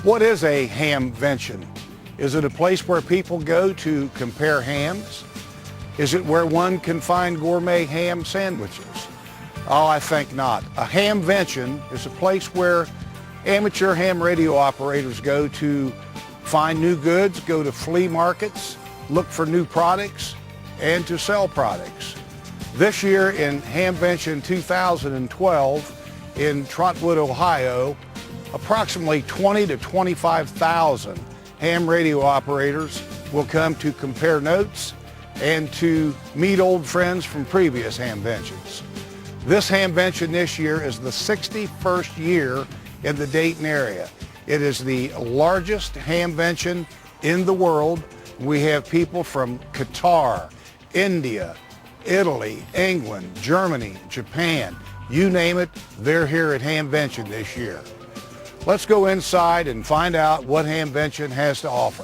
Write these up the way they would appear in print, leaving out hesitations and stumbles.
What is a hamvention? Is it a place where people go to compare hams? Is it where one can find gourmet ham sandwiches? Oh, I think not. A hamvention is a place where amateur ham radio operators go to find new goods, go to flea markets, look for new products, and to sell products. This year in Hamvention 2012 in Trotwood, Ohio, approximately 20 to 25,000 ham radio operators will come to compare notes and to meet old friends from previous hamventions. This hamvention this year is the 61st year in the Dayton area. It is the largest hamvention in the world. We have people from Qatar, India, Italy, England, Germany, Japan, you name it, they're here at Hamvention this year. Let's go inside and find out what Hamvention has to offer.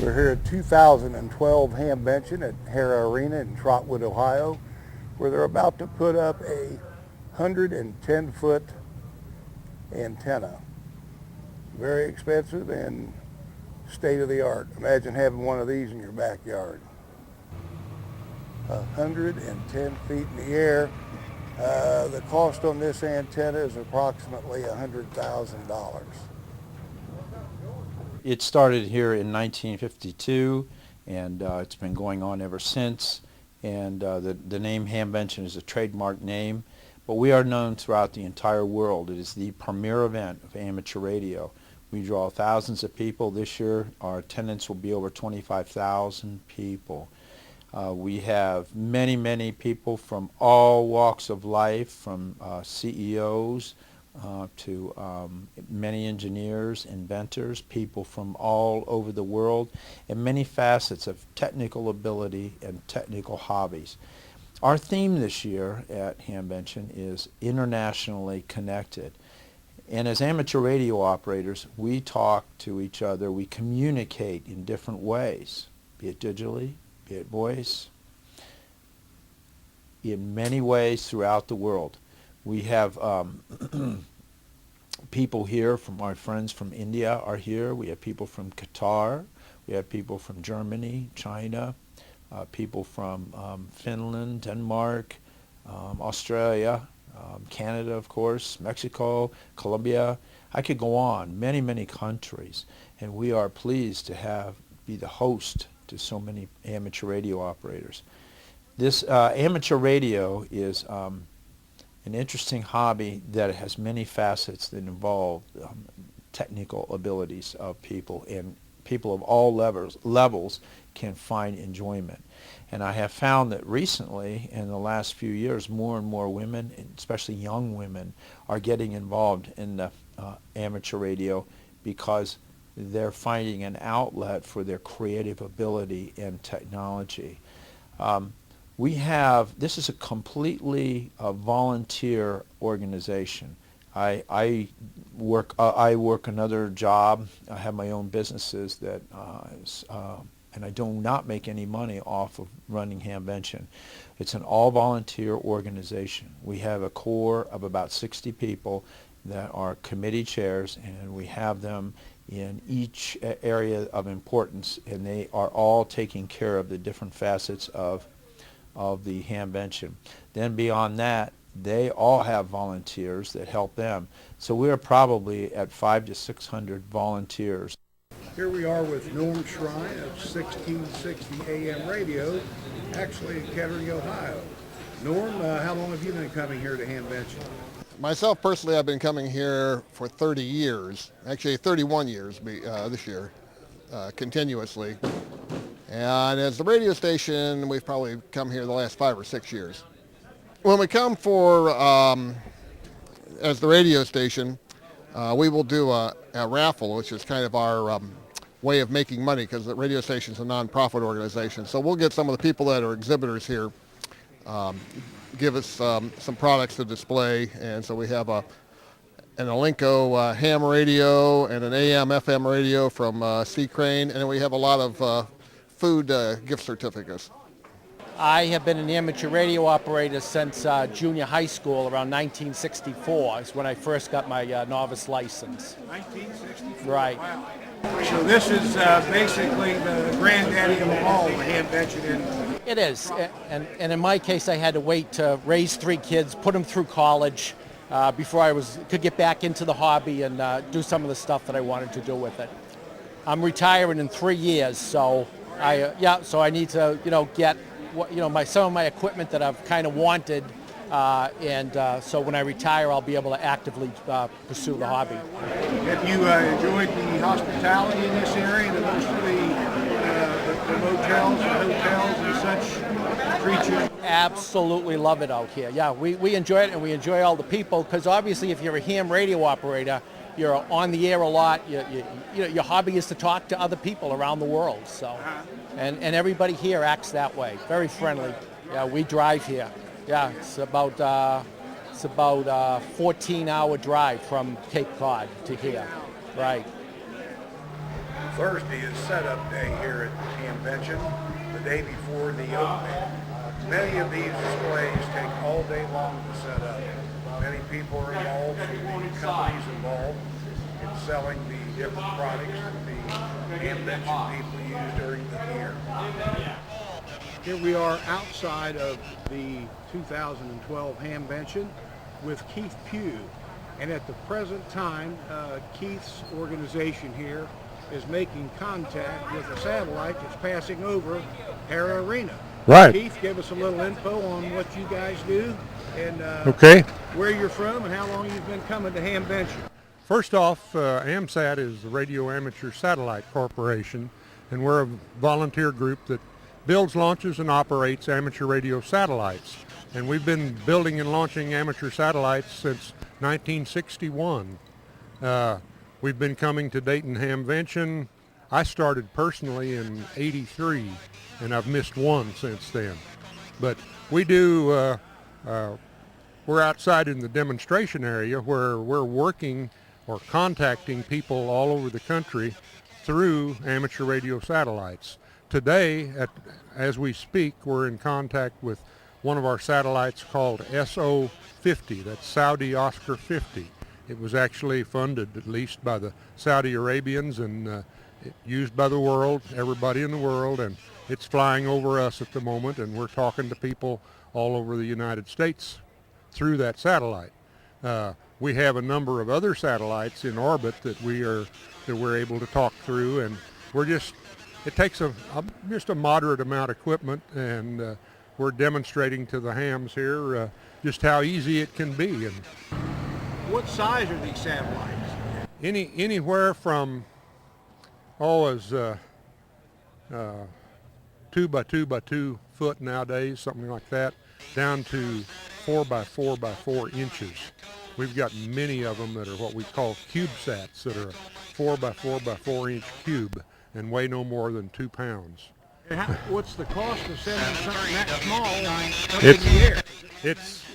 We're here at 2012 Hamvention at Hara Arena in Trotwood, Ohio, where they're about to put up a 110-foot antenna. Very expensive and state-of-the-art. Imagine having one of these in your backyard. 110 feet in the air. The cost on this antenna is approximately $100,000. It started here in 1952, and it's been going on ever since. And the name Hamvention is a trademark name, but we are known throughout the entire world. It is the premier event of amateur radio. We draw thousands of people. This year, our attendance will be over 25,000 people. We have many, many people from all walks of life, from CEOs, to many engineers, inventors, people from all over the world, and many facets of technical ability and technical hobbies. Our theme this year at Hamvention is internationally connected. And as amateur radio operators, we talk to each other, we communicate in different ways, be it digitally, be it voice, in many ways throughout the world. We have people here from our friends from India are here. We have people from Qatar. We have people from Germany, China, people from Finland, Denmark, Australia, Canada, of course, Mexico, Colombia. I could go on, many, many countries. And we are pleased to be the host to so many amateur radio operators. This amateur radio is an interesting hobby that has many facets that involve technical abilities of people, and people of all levels can find enjoyment. And I have found that recently, in the last few years, more and more women, especially young women, are getting involved in the amateur radio because they're finding an outlet for their creative ability and technology. This is a completely volunteer organization. I work another job. I have my own businesses and I do not make any money off of running Hamvention. It's an all-volunteer organization. We have a core of about 60 people that are committee chairs, and we have them in each area of importance, and they are all taking care of the different facets of the Hamvention. Then beyond that, they all have volunteers that help them. So we're probably at 500 to 600 volunteers. Here we are with Norm Shrine of 1660 AM Radio, actually in Kettering, Ohio. Norm, how long have you been coming here to Hamvention? Myself personally, I've been coming here for 30 years, actually 31 years this year, continuously. And as the radio station, we've probably come here the last 5 or 6 years. When we come as the radio station, we will do a raffle, which is kind of our way of making money, because the radio station is a non-profit organization. So we'll get some of the people that are exhibitors here give us some products to display. And so we have an Alinco ham radio and an AM FM radio from C. Crane, and then we have a lot of food gift certificates. I have been an amateur radio operator since junior high school, around 1964 is when I first got my novice license. 1964? Right. Wow. So this is basically the granddaddy of them all, the Hamvention. It is, and in my case I had to wait to raise 3 kids, put them through college before I could get back into the hobby and do some of the stuff that I wanted to do with it. I'm retiring in 3 years, so I need to get some of my equipment that I've kind of wanted, so when I retire, I'll be able to actively pursue the hobby. Have you enjoyed the hospitality in this area? Do most of the motels and hotels and such treat you? Absolutely love it out here. Yeah, we enjoy it, and we enjoy all the people, because obviously if you're a ham radio operator, you're on the air a lot. Your hobby is to talk to other people around the world. So, and everybody here acts that way. Very friendly. Yeah, we drive here. Yeah, it's about 14-hour drive from Cape Cod to here. Right. Thursday is setup day here at Hamvention, the day before the opening. Many of these displays take all day long to set up. Many people are involved, many companies involved in selling the different products that the Hamvention people use during the year. Here we are outside of the 2012 Hamvention with Keith Pugh. And at the present time, Keith's organization here is making contact with a satellite that's passing over Hara Arena. Right. Keith, give us a little info on what you guys do and Okay. where you're from and how long you've been coming to Hamvention. First off, AMSAT is the Radio Amateur Satellite Corporation, and we're a volunteer group that builds, launches, and operates amateur radio satellites. And we've been building and launching amateur satellites since 1961. We've been coming to Dayton Hamvention. I started personally in '83, and I've missed one since then. But we do, we're outside in the demonstration area where we're working or contacting people all over the country through amateur radio satellites. Today, as we speak, we're in contact with one of our satellites called SO-50, that's Saudi Oscar 50. It was actually funded, at least by the Saudi Arabians, and used by the world, everybody in the world, and it's flying over us at the moment, and we're talking to people all over the United States through that satellite. We have a number of other satellites in orbit that we're able to talk through, and it takes just a moderate amount of equipment, and we're demonstrating to the hams here just how easy it can be. And What size are these satellites? anywhere from as 2 by 2 by 2 foot nowadays, something like that, down to 4 by 4 by 4 inches. We've got many of them that are what we call CubeSats, that are a 4 by 4 by 4 inch cube and weigh no more than 2 pounds. What's the cost of sending something that small up in the air?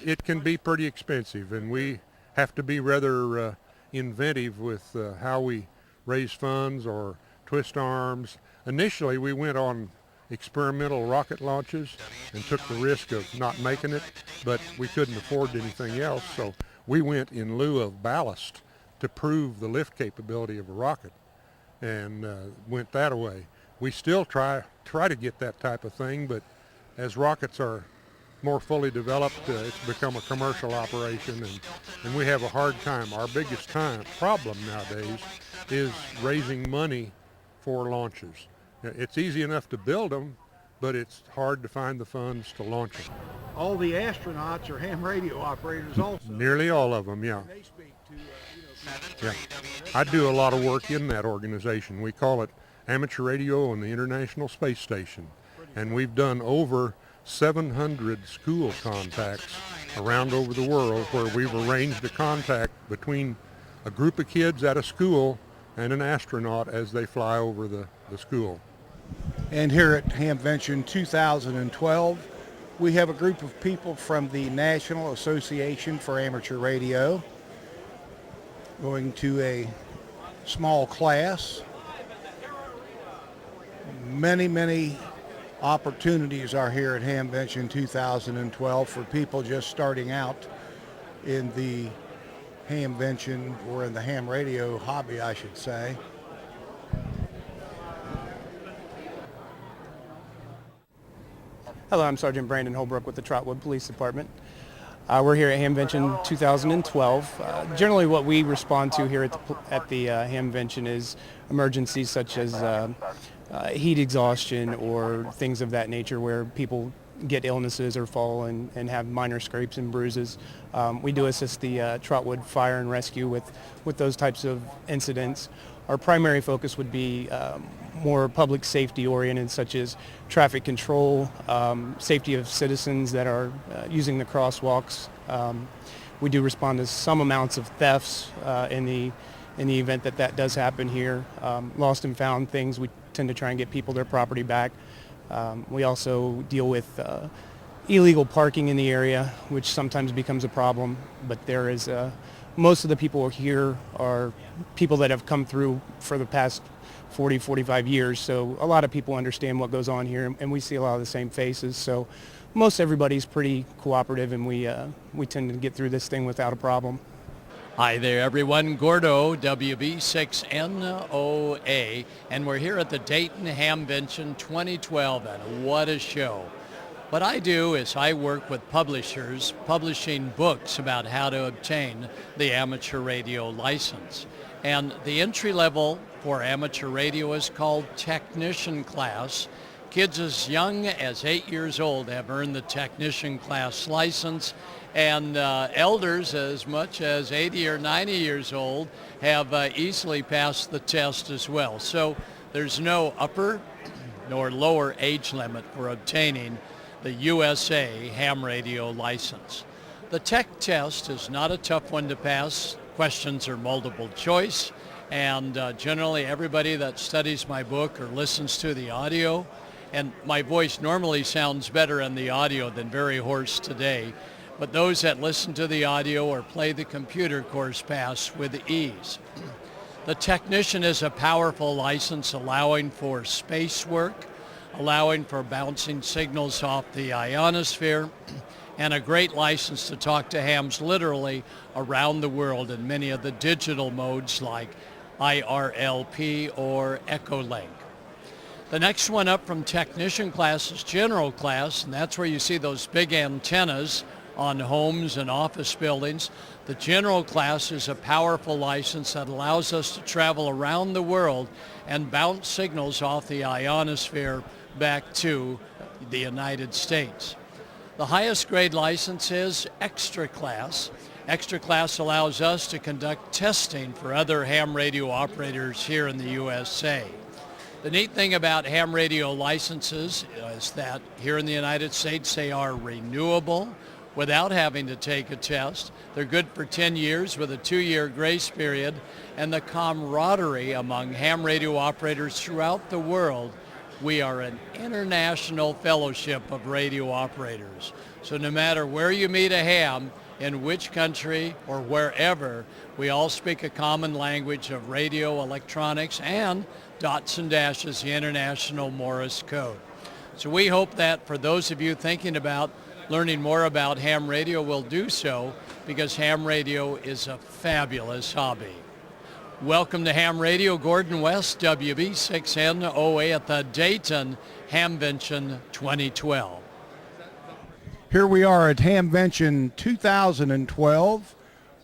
It can be pretty expensive, and we have to be rather inventive with how we raise funds or twist arms. Initially, we went on experimental rocket launches and took the risk of not making it, but we couldn't afford anything else, so we went in lieu of ballast to prove the lift capability of a rocket, and went that way. We still try to get that type of thing, but as rockets are more fully developed, it's become a commercial operation, and we have a hard time. Our biggest problem nowadays is raising money for launches. It's easy enough to build them, but it's hard to find the funds to launch them. All the astronauts are ham radio operators also. Nearly all of them, yeah. They speak to, Yeah. I do a lot of work in that organization. We call it Amateur Radio on the International Space Station, and we've done over 700 school contacts around over the world where we've arranged a contact between a group of kids at a school and an astronaut as they fly over the school. And here at Hamvention 2012, We have a group of people from the National Association for Amateur Radio going to a small class. Many opportunities are here at Hamvention 2012 for people just starting out in the Hamvention, or in the ham radio hobby, I should say. Hello, I'm Sergeant Brandon Holbrook with the Trotwood Police Department. We're here at Hamvention 2012. Generally what we respond to here at the Hamvention is emergencies such as heat exhaustion or things of that nature where people get illnesses or fall and have minor scrapes and bruises. We do assist the Trotwood Fire and Rescue with those types of incidents. Our primary focus would be more public safety oriented, such as traffic control, safety of citizens that are using the crosswalks. We do respond to some amounts of thefts in the event that does happen here. Lost and found things, we tend to try and get people their property back. We also deal with illegal parking in the area, which sometimes becomes a problem, but there is most of the people here are people that have come through for the past 40, 45 years, so a lot of people understand what goes on here, and we see a lot of the same faces, so most everybody's pretty cooperative, and we tend to get through this thing without a problem. Hi there, everyone. Gordo, WB6NOA, and we're here at the Dayton Hamvention 2012, and what a show. What I do is I work with publishers publishing books about how to obtain the amateur radio license. And the entry level for amateur radio is called technician class. Kids as young as 8 years old have earned the technician class license, and elders as much as 80 or 90 years old have easily passed the test as well. So there's no upper nor lower age limit for obtaining the USA ham radio license. The tech test is not a tough one to pass. Questions are multiple choice, and generally everybody that studies my book or listens to the audio, and my voice normally sounds better in the audio than very hoarse today, but those that listen to the audio or play the computer course pass with ease. The technician is a powerful license allowing for space work, allowing for bouncing signals off the ionosphere, and a great license to talk to hams literally around the world in many of the digital modes like IRLP or Echolink. The next one up from technician class is general class, and that's where you see those big antennas on homes and office buildings. The general class is a powerful license that allows us to travel around the world and bounce signals off the ionosphere back to the United States. The highest grade license is extra class. Extra class allows us to conduct testing for other ham radio operators here in the USA. The neat thing about ham radio licenses is that here in the United States they are renewable without having to take a test. They're good for 10 years with a 2-year grace period, and the camaraderie among ham radio operators throughout the world. We are an international fellowship of radio operators. So no matter where you meet a ham, in which country or wherever, we all speak a common language of radio, electronics, and dots and dashes, the International Morse Code. So we hope that for those of you thinking about learning more about ham radio will do so, because ham radio is a fabulous hobby. Welcome to Ham Radio, Gordon West, WB6NOA at the Dayton Hamvention 2012. Here we are at Hamvention 2012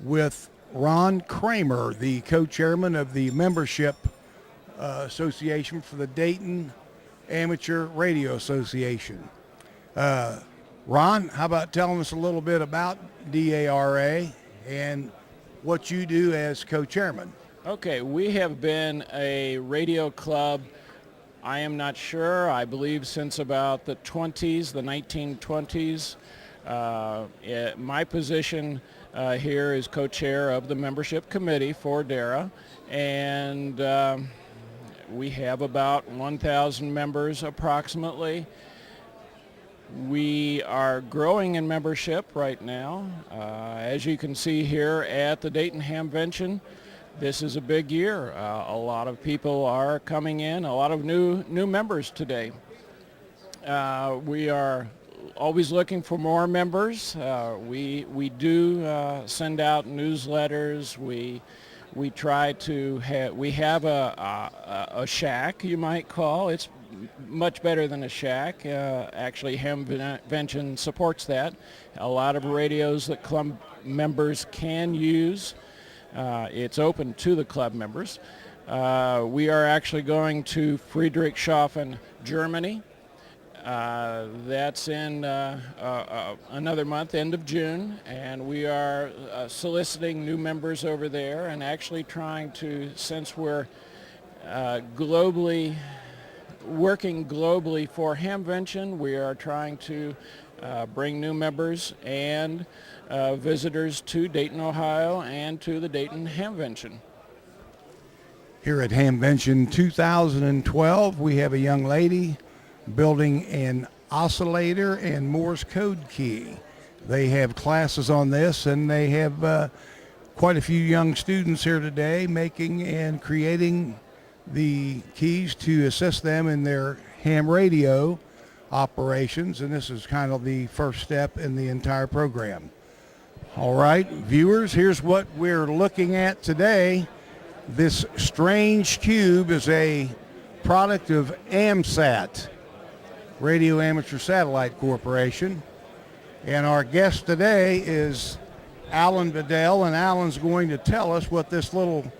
with Ron Kramer, the co-chairman of the membership association for the Dayton Amateur Radio Association. Ron, how about telling us a little bit about DARA and what you do as co-chairman? Okay, we have been a radio club, I am not sure, I believe since about the 20s, the 1920s. My position here is co-chair of the membership committee for DARA, and we have about 1,000 members approximately. We are growing in membership right now. As you can see here at the Dayton Hamvention, this is a big year. A lot of people are coming in, a lot of new members today. We are always looking for more members. We do send out newsletters. We try to we have a shack, you might call. It's much better than a shack. Actually, Hamvention supports that. A lot of radios that club members can use. It's open to the club members. We are actually going to Friedrichshafen, Germany. That's in another month, end of June, and we are soliciting new members over there and actually trying to, since we're working globally for Hamvention, we are trying to bring new members and visitors to Dayton, Ohio, and to the Dayton Hamvention. Here at Hamvention 2012, we have a young lady building an oscillator and Morse code key. They have classes on this, and they have quite a few young students here today making and creating the keys to assist them in their ham radio operations, and this is kind of the first step in the entire program. All right, viewers, here's what we're looking at today. This strange cube is a product of AMSAT, Radio Amateur Satellite Corporation, and our guest today is Alan Bedell, and Alan's going to tell us what this little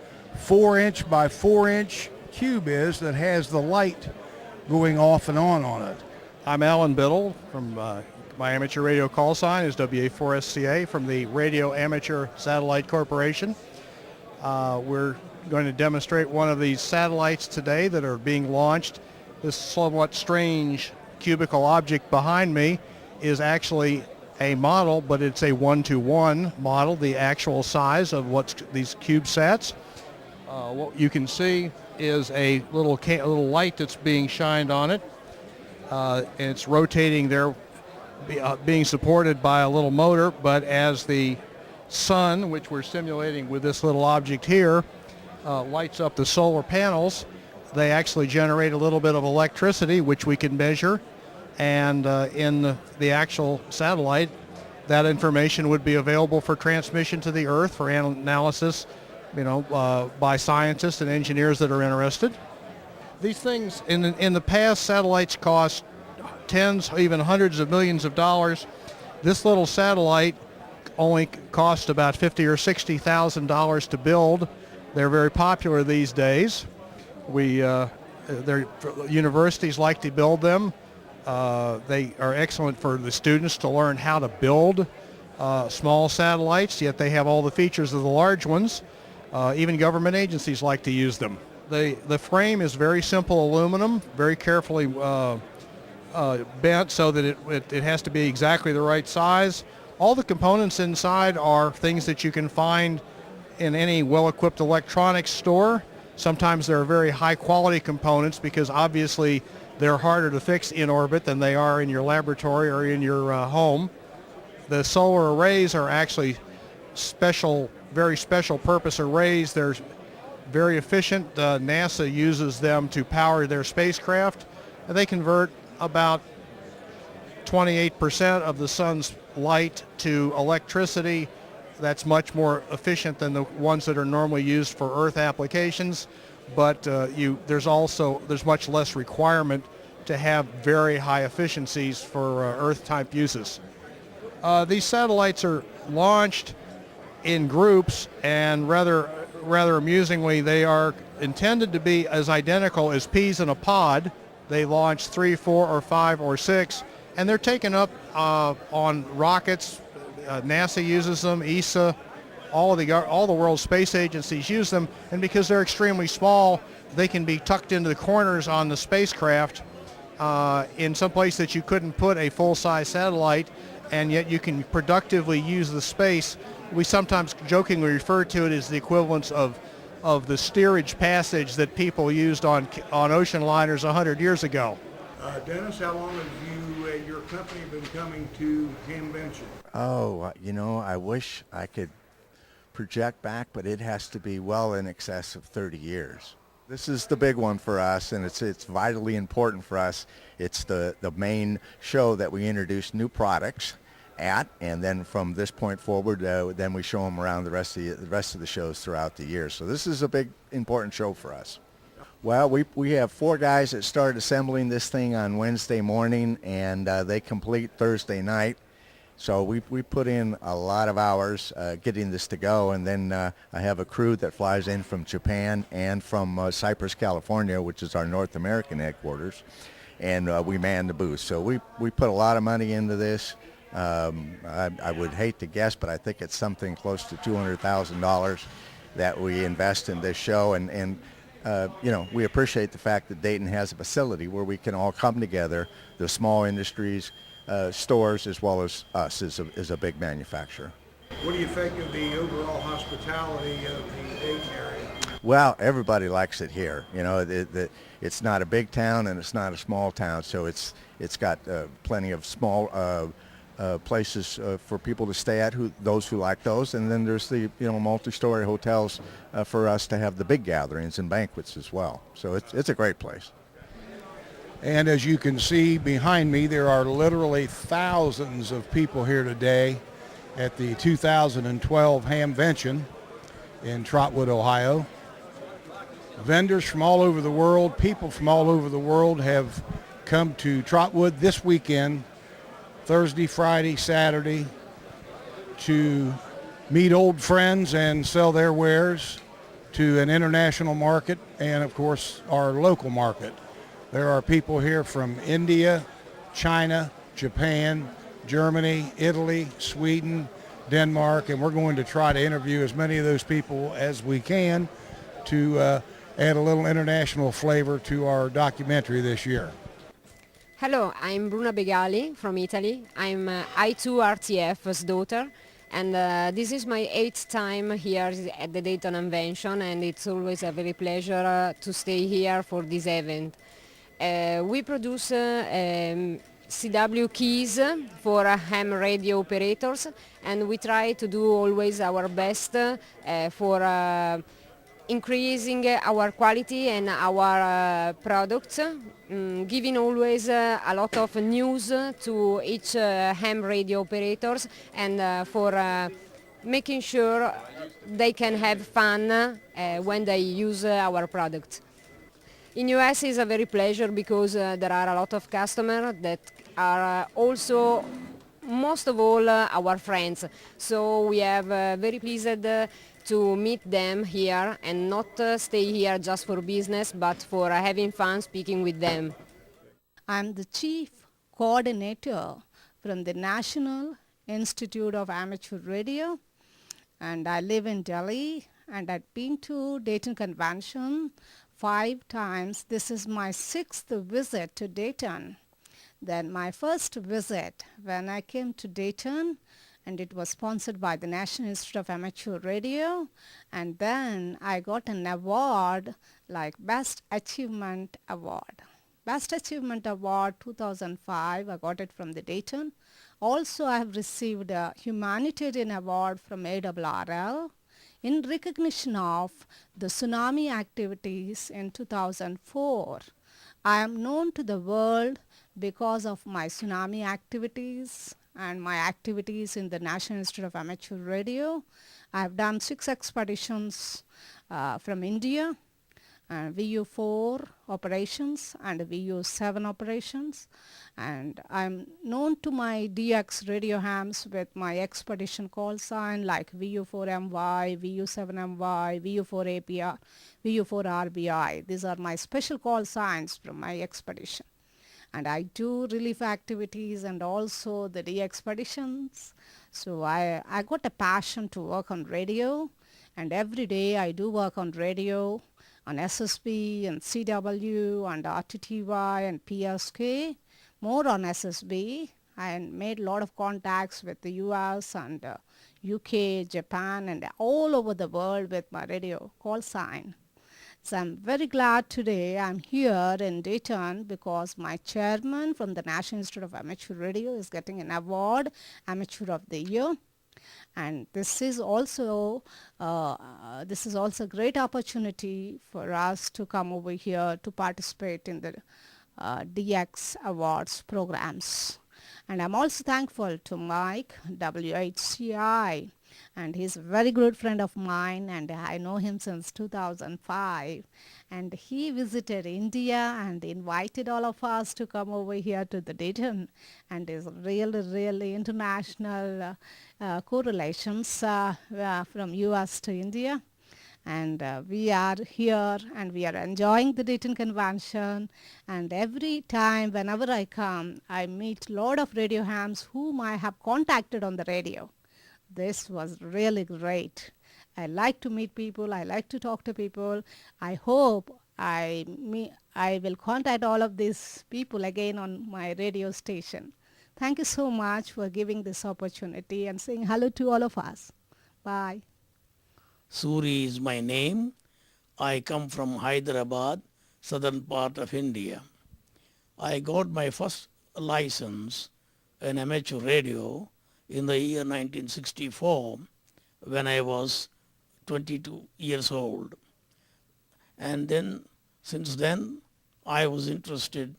4-inch by 4-inch cube is that has the light going off and on it. I'm Alan Biddle from my amateur radio call sign is WA4SCA from the Radio Amateur Satellite Corporation. We're going to demonstrate one of these satellites today that are being launched. This somewhat strange cubical object behind me is actually a model, but it's a 1-to-1 model, the actual size of what's these CubeSats. What you can see is a little light that's being shined on it, and it's rotating there, being supported by a little motor, but as the sun, which we're simulating with this little object here, lights up the solar panels, they actually generate a little bit of electricity, which we can measure, and in the actual satellite, that information would be available for transmission to the Earth for analysis, by scientists and engineers that are interested. These things, in the past, satellites cost tens, even hundreds of millions of dollars. This little satellite only cost about $50,000 or $60,000 to build. They're very popular these days. Universities like to build them. They are excellent for the students to learn how to build small satellites, yet they have all the features of the large ones. Even government agencies like to use them. The frame is very simple aluminum, very carefully bent so that it has to be exactly the right size. All the components inside are things that you can find in any well-equipped electronics store. Sometimes they're very high-quality components because obviously they're harder to fix in orbit than they are in your laboratory or in your home. The solar arrays are actually very special purpose arrays. They're very efficient. NASA uses them to power their spacecraft. And they convert about 28% of the sun's light to electricity. That's much more efficient than the ones that are normally used for Earth applications, but there's much less requirement to have very high efficiencies for Earth-type uses. These satellites are launched in groups, and rather amusingly, they are intended to be as identical as peas in a pod. They launch 3, 4, or 5, or 6, and they're taken up on rockets. NASA uses them, ESA, all the world's space agencies use them, and because they're extremely small, they can be tucked into the corners on the spacecraft in some place that you couldn't put a full-size satellite, and yet you can productively use the space. We sometimes jokingly refer to it as the equivalence of the steerage passage that people used on ocean liners 100 years ago. Dennis, how long have you has your company been coming to Hamvention? Oh, you know, I wish I could project back, but it has to be well in excess of 30 years. This is the big one for us, and it's vitally important for us. It's the main show that we introduce new products at, and then from this point forward, then we show them around the rest of the shows throughout the year. So this is a big, important show for us. Well, we have 4 guys that started assembling this thing on Wednesday morning, and they complete Thursday night. So we put in a lot of hours getting this to go, and then I have a crew that flies in from Japan and from Cypress, California, which is our North American headquarters, and we man the booth. So we put a lot of money into this. I would hate to guess, but I think it's something close to $200,000 that we invest in this show, and you know, we appreciate the fact that Dayton has a facility where we can all come together, the small industries, stores, as well as us as a big manufacturer. What do you think of the overall hospitality of the Dayton area? Well, everybody likes it here. You know, it's not a big town and it's not a small town, so it's got plenty of small places for people to stay at, those who like those, and then there's the multi-story hotels for us to have the big gatherings and banquets as well. So it's a great place. And as you can see behind me, there are literally thousands of people here today at the 2012 Hamvention in Trotwood, Ohio. Vendors from all over the world, people from all over the world have come to Trotwood this weekend, Thursday, Friday, Saturday, to meet old friends and sell their wares to an international market and, of course, our local market. There are people here from India, China, Japan, Germany, Italy, Sweden, Denmark, and we're going to try to interview as many of those people as we can to add a little international flavor to our documentary this year. Hello, I'm Bruna Begali from Italy. I'm I2 RTF's daughter, and this is my 8th time here at the Dayton Hamvention, and it's always a very pleasure to stay here for this event. We produce CW keys for ham radio operators, and we try to do always our best for increasing our quality and our products, giving always a lot of news to each ham radio operators, and for making sure they can have fun when they use our product. In US is a very pleasure because there are a lot of customers that are also, most of all, our friends. So we are very pleased to meet them here and not stay here just for business, but for having fun speaking with them. I'm the chief coordinator from the National Institute of Amateur Radio, and I live in Delhi, and I've been to Dayton Convention 5 times. This is my 6th visit to Dayton. Then my first visit when I came to Dayton, and it was sponsored by the National Institute of Amateur Radio, and then I got an award like Best Achievement Award. Best Achievement Award 2005, I got it from the Dayton. Also I have received a Humanitarian Award from ARRL in recognition of the tsunami activities in 2004. I am known to the world because of my tsunami activities and my activities in the National Institute of Amateur Radio. I have done 6 expeditions from India, VU4 operations and VU7 operations, and I'm known to my DX radio hams with my expedition call sign like VU4MY, VU7MY, VU4APR, VU4RBI. These are my special call signs from my expedition. And I do relief activities and also the de-expeditions. So I got a passion to work on radio, and every day I do work on radio, on SSB and CW and RTTY and PSK, more on SSB. I made a lot of contacts with the US and UK, Japan, and all over the world with my radio call sign. So I'm very glad today I'm here in Dayton because my chairman from the National Institute of Amateur Radio is getting an award, Amateur of the Year. And this is also a great opportunity for us to come over here to participate in the DX Awards programs. And I'm also thankful to Mike, WHCI, and he's a very good friend of mine, and I know him since 2005. And he visited India and invited all of us to come over here to the Dayton, and is really international correlations from US to India. And we are here and we are enjoying the Dayton Convention, and every time whenever I come I meet a lot of radio hams whom I have contacted on the radio. This was really great. I like to meet people, I like to talk to people. I hope I will contact all of these people again on my radio station. Thank you so much for giving this opportunity and saying hello to all of us. Bye. Suri is my name. I come from Hyderabad, southern part of India. I got my first license in amateur radio in the year 1964 when I was 22 years old. And then, since then, I was interested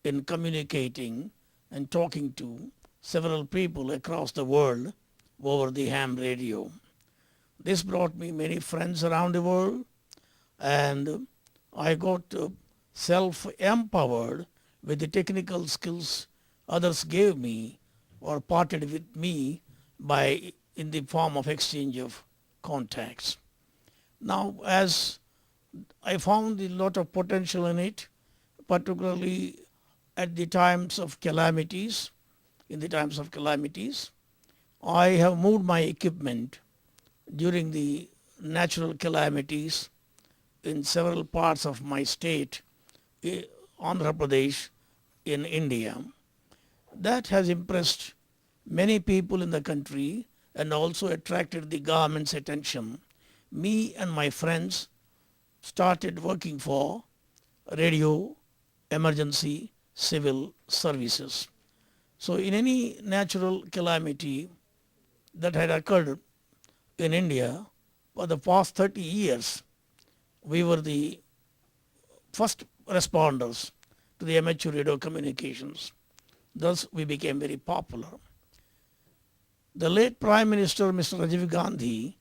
in communicating and talking to several people across the world over the ham radio. This brought me many friends around the world, and I got self-empowered with the technical skills others gave me or parted with me in the form of exchange of contacts. Now, as I found a lot of potential in it, particularly at the times of calamities, I have moved my equipment during the natural calamities in several parts of my state, Andhra Pradesh, in India. That has impressed many people in the country and also attracted the government's attention. Me and my friends started working for radio emergency civil services. So in any natural calamity that had occurred in India for the past 30 years, we were the first responders to the amateur radio communications. Thus we became very popular. The late Prime Minister, Mr. Rajiv Gandhi,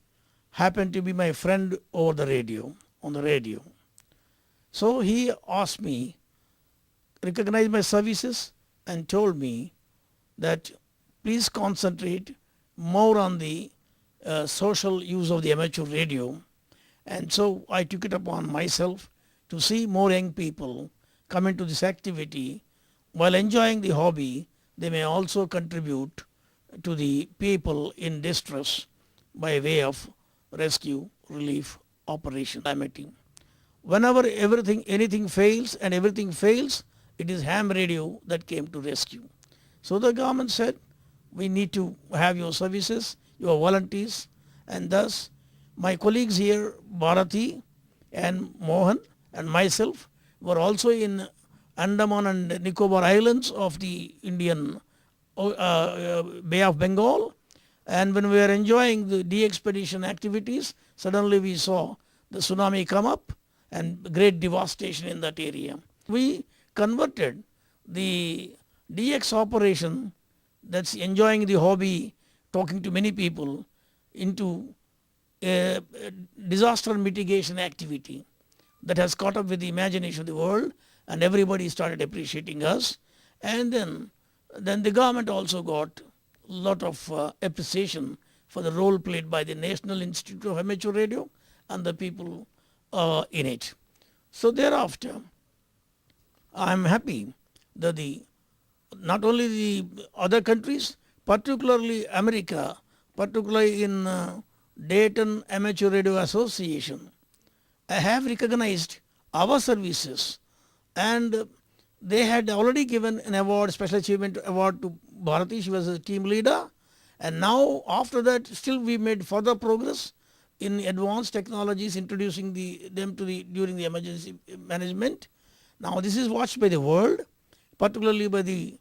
happened to be my friend over the radio, on the radio. So he asked me, recognized my services and told me that please concentrate more on the social use of the amateur radio. And so I took it upon myself to see more young people come into this activity. While enjoying the hobby, they may also contribute to the people in distress by way of rescue, relief, operation. Whenever anything fails, it is ham radio that came to rescue. So the government said, we need to have your services, your volunteers, and thus my colleagues here, Bharati and Mohan and myself, were also in Andaman and Nicobar Islands of the Indian Bay of Bengal, and when we were enjoying the de-expedition activities, suddenly we saw the tsunami come up and great devastation in that area. We converted the DX operation, that's enjoying the hobby, talking to many people, into a disaster mitigation activity that has caught up with the imagination of the world, and everybody started appreciating us. And then the government also got a lot of appreciation for the role played by the National Institute of Amateur Radio and the people in it. So thereafter, I am happy that not only the other countries, particularly America, particularly in Dayton Amateur Radio Association, have recognized our services, and they had already given an award, special achievement award to Bharati. She was a team leader, and now after that still we made further progress in advanced technologies, introducing them during the emergency management. Now this is watched by the world, particularly by the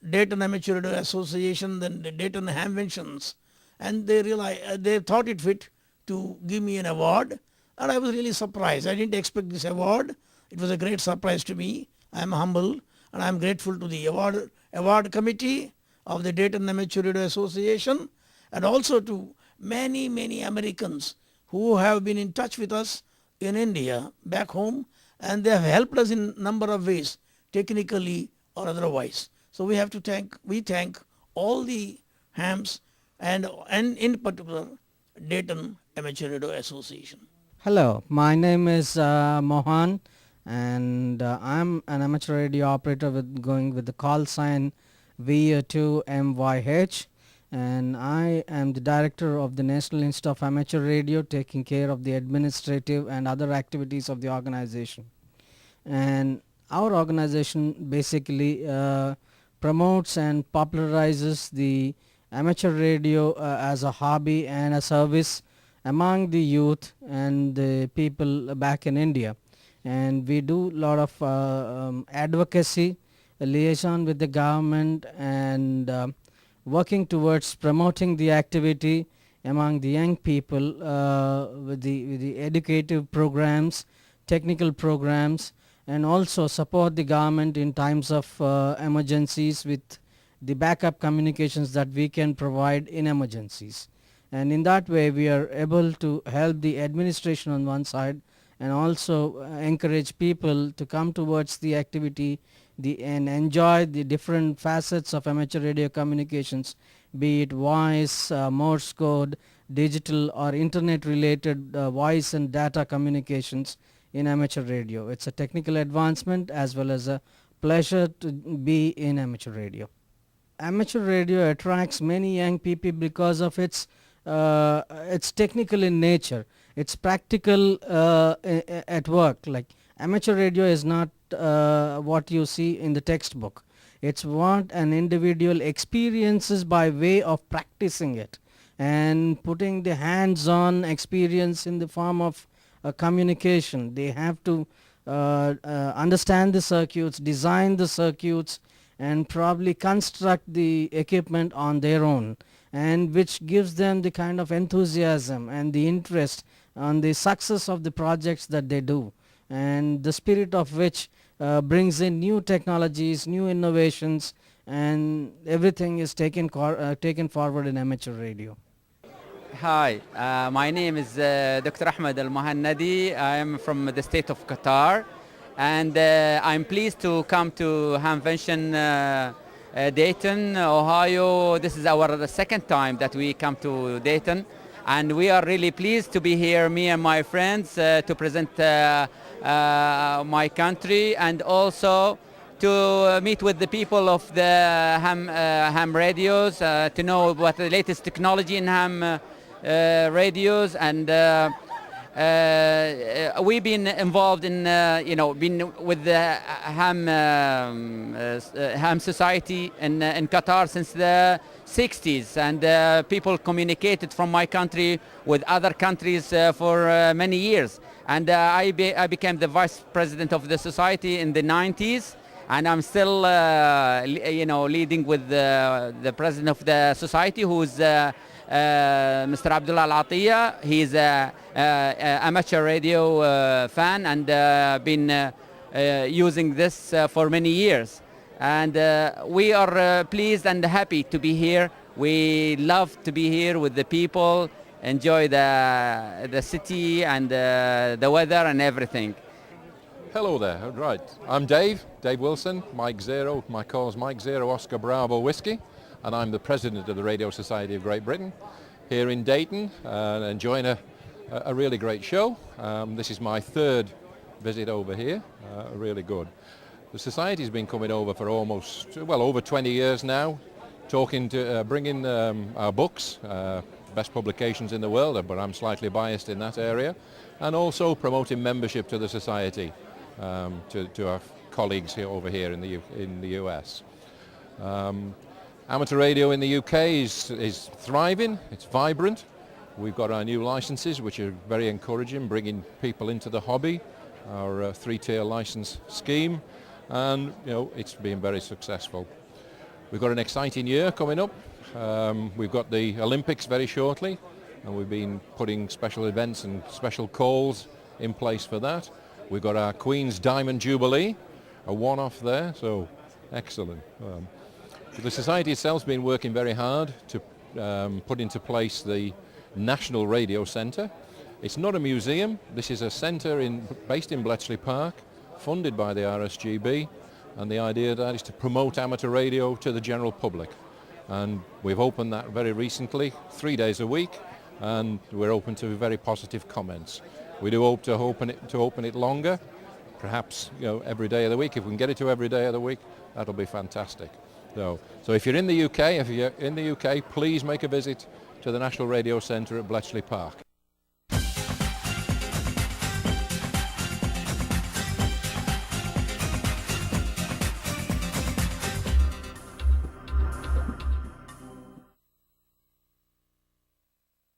Dayton Amateur Radio Association, then the Dayton Hamventions, and they thought it fit to give me an award, and I was really surprised. I didn't expect this award. It was a great surprise to me. I am humble and I am grateful to the award committee of the Dayton Amateur Radio Association, and also to many Americans who have been in touch with us in India back home, and they have helped us in number of ways, technically or otherwise. So we thank all the hams and in particular Dayton Amateur Radio Association. Hello, my name is Mohan, and I'm an amateur radio operator going with the call sign VA2MYH, and I am the director of the National Institute of Amateur Radio, taking care of the administrative and other activities of the organization. And our organization basically promotes and popularizes the amateur radio as a hobby and a service among the youth and the people back in India. And we do a lot of advocacy, liaison with the government, and working towards promoting the activity among the young people with the educative programs, technical programs, and also support the government in times of emergencies with the backup communications that we can provide in emergencies. And in that way we are able to help the administration on one side and also encourage people to come towards the activity and enjoy the different facets of amateur radio communications, be it voice, Morse code, digital or internet related voice and data communications in amateur radio. It's a technical advancement as well as a pleasure to be in amateur radio. Amateur radio attracts many young people because of its technical in nature. It's practical at work. Like amateur radio is not what you see in the textbook. It's what an individual experiences by way of practicing it and putting the hands-on experience in the form of communication. They have to understand the circuits, design the circuits, and probably construct the equipment on their own, and which gives them the kind of enthusiasm and the interest on the success of the projects that they do, and the spirit of which brings in new technologies, new innovations, and everything is taken forward in amateur radio. Hi, my name is Dr. Ahmed Al-Mohannadi. I am from the state of Qatar, and I'm pleased to come to Hamvention Dayton, Ohio. This is our second time that we come to Dayton, and we are really pleased to be here, me and my friends, to present my country, and also to meet with the people of the ham radios, to know what the latest technology in ham radios, and we've been involved in, been with the ham society in Qatar since the 60s, and people communicated from my country with other countries for many years. And I became the vice president of the society in the 90s, and I'm still, leading with the president of the society, who's Mr. Abdullah Al-Atiyah. He's an amateur radio fan and been using this for many years. And we are pleased and happy to be here. We love to be here with the people, enjoy the city and the weather and everything. Hello there, right. I'm Dave Wilson, Mike Zero. My call is Mike Zero Oscar Bravo Whiskey, and I'm the president of the Radio Society of Great Britain here in Dayton, enjoying a really great show. This is my third visit over here, really good. The Society's been coming over for almost, over 20 years now, bringing our books, best publications in the world, but I'm slightly biased in that area, and also promoting membership to the Society to our colleagues here over here in the US. Amateur radio in the UK is thriving, it's vibrant. We've got our new licenses, which are very encouraging, bringing people into the hobby, our three-tier license scheme, and it's been very successful. We've got an exciting year coming up. We've got the Olympics very shortly, and we've been putting special events and special calls in place for that. We've got our Queen's Diamond Jubilee, a one-off there, so excellent. The Society itself has been working very hard to put into place the National Radio Centre. It's not a museum. This is a centre based in Bletchley Park, funded by the RSGB, and the idea of that is to promote amateur radio to the general public. And we've opened that very recently, 3 days a week, and we're open to very positive comments. We do hope to open it longer, perhaps every day of the week. If we can get it to every day of the week, that'll be fantastic. So if you're in the UK, please make a visit to the National Radio Centre at Bletchley Park.